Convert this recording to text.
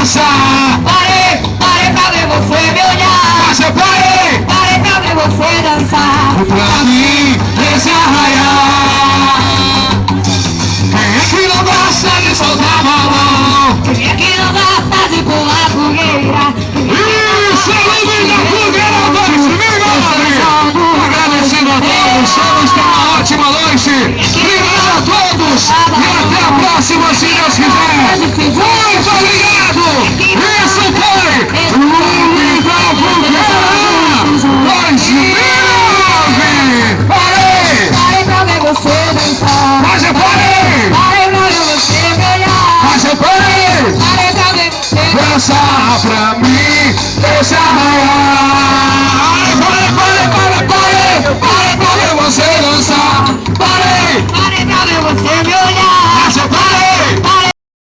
dançar. Parei pra ver você me olhar. Mas eu parei Parei pra ver você dançar. pra mim esse arraiar. Quem é que não gosta de soltar balão? Quem é que não gosta de pular fogueira? Isso, além da fogueira, agradecendo a todos, todos tenham uma ótima noite. Obrigado a todos e até a próxima, se Deus quiser. Muito obrigado. Isso foi o Clube da Fogueira 2009. Parei pra ver você dançar. Mas eu parei. Parei pra ver você me olhar. Mas eu parei. Parei pra ver você Dançar pra mim.